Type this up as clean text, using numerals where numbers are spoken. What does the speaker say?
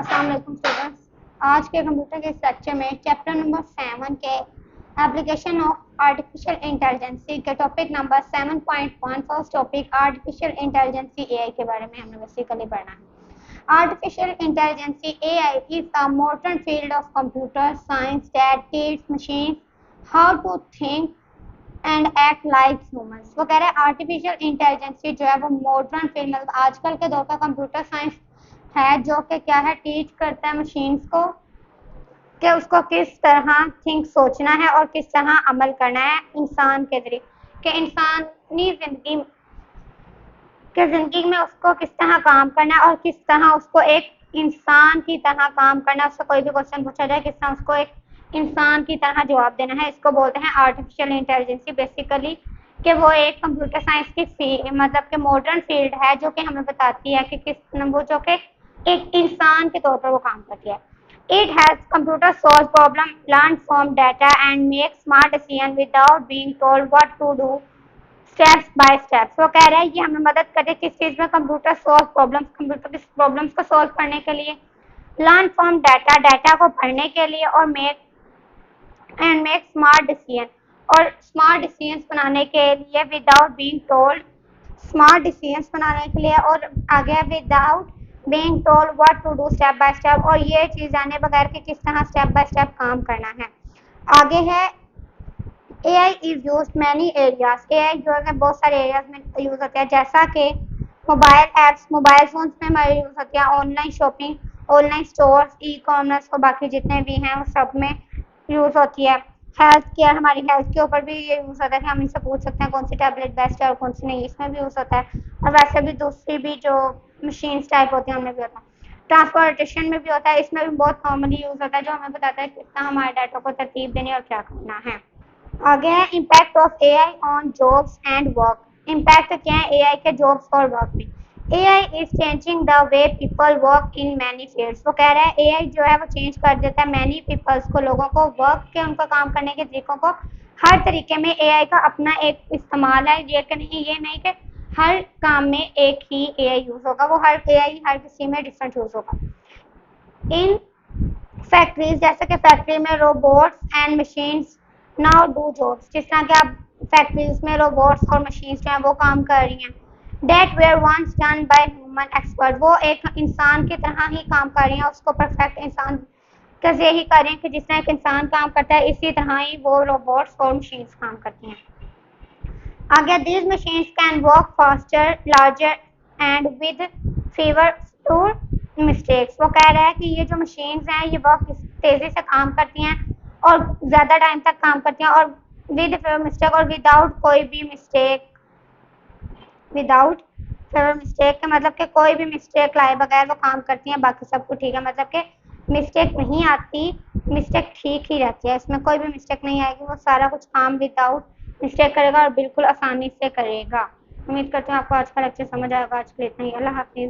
अस्सलाम वालेकुम स्टूडेंट्स। आज के कंप्यूटर के इस लेक्चर में चैप्टर नंबर 7 के एप्लीकेशन ऑफ आर्टिफिशियल इंटेलिजेंसी के topic number 7.1 first topic artificial intelligence AI के बारे में हमने बेसिकली पढ़ना है। Artificial intelligence AI is a modern field of computer science that teach machine how to think and act like humans. वो कह रहे हैं आर्टिफिशियल इंटेलिजेंसी जो है वो मॉडर्न फील्ड मतलब आजकल के दौर का कंप्यूटर साइंस है जो कि क्या है टीच करता है मशीन्स को कि उसको किस तरह थिंक सोचना है और किस तरह अमल करना है इंसान के जरिए कि इंसानी जिंदगी में उसको किस तरह काम करना है और किस तरह उसको एक इंसान की तरह काम करना है। उससे कोई भी क्वेश्चन पूछा जाए किस तरह उसको एक इंसान की तरह जवाब देना है, इसको बोलते हैं आर्टिफिशियल इंटेलिजेंसी। बेसिकली कि वो एक कंप्यूटर साइंस की मतलब कि मॉडर्न फील्ड है जो कि हमें बताती है कि किस वो जो कि एक इंसान के तौर पर वो काम करती है। It helps computer solve problem, learn from data and make smart decision without being told what to do steps by steps। वो कह रहा है ये हमें मदद करे किस चीज़ में, कंप्यूटर सॉल्व प्रॉब्लम्स, कंप्यूटर की प्रॉब्लम्स को सॉल्व करने के लिए, लर्न फ्रॉम डाटा, डाटा को पढ़ने के लिए और मेक स्मार्ट डिसीजन और स्मार्ट डिसीजंस बनाने के लिए without being told, smart decisions बनाने के लिए और आगे without being told what to do step by step, और ये चीज़ जाने बगैर कि किस तरह स्टेप बाय स्टेप काम करना है। आगे है AI is use many areas. AI जो है बहुत सारे एरियाज में यूज होता है जैसा कि मोबाइल एप्स, मोबाइल फोन्स में हमारे यूज होती है, online shopping, online stores, e commerce और बाकी जितने भी हैं वो सब में यूज होती है। हेल्थ केयर, हमारी हेल्थ के ऊपर भी ये यूज होता है कि हम इनसे पूछ सकते हैं कौन सी टैबलेट बेस्ट है और कौन सी नहीं, इसमें भी यूज होता है। और वैसे भी दूसरी भी जो मशीन्स टाइप होती हैं उनमें भी होता है। ट्रांसपोर्टेशन में भी होता है, इसमें भी बहुत कॉमनली यूज होता है जो हमें बताता है किस तरह हमारे डाटा को तरतीब देनी और क्या करना है। आगे है impact of AI on jobs and work. Impact क्या है एआई के जॉब्स और वर्क में। AI is changing the way people work in many fields. वो कह रहा है एआई जो है वो चेंज कर देता है मैनी पीपल्स को, लोगों को, वर्क के उनका काम करने के तरीकों को। हर तरीके में एआई का अपना एक इस्तेमाल है, ये नहीं कि हर काम में एक ही एआई यूज होगा, वो हर एआई हर किसी में डिफरेंट यूज होगा। इन फैक्ट्रीज, जैसे कि फैक्ट्री में robots and machines now do jobs, जिस तरह के आप फैक्ट्रीज में रोबोट्स और मशीन्स जो हैं वो काम कर रही हैं। That were once done by human expert, वो एक इंसान की तरह ही काम कर रही हैं, उसको परफेक्ट इंसान कैसे ही कर रही हैं कि जिस तरह एक इंसान काम करता है इसी तरह ही वो रोबोट्स और मशीन्स काम करती हैं। आगे these machines can work faster, larger and with fewer to mistakes. वो कह रहा है कि ये जो मशीन्स हैं ये बहुत तेज़ी से काम करती हैं और ज़्यादा टाइम तक काम करती हैं और विद फेवर मिस्टेक और विदाउट कोई भी मिस्टेक, विदाउट फेवर मिस्टेक का मतलब कि कोई भी मिस्टेक लाए बगैर वो काम करती हैं, बाकी सब कुछ ठीक है, मतलब कि मिस्टेक नहीं आती, मिस्टेक ठीक ही रहती है, इसमें कोई भी मिस्टेक नहीं आएगी, वो सारा कुछ काम विदाउट मिस्टेक करेगा और बिल्कुल आसानी से करेगा। उम्मीद करती हूँ आपको आज का लेक्चर समझ आएगा। आज के लिए इतना ही, अल्लाह हाफिज़।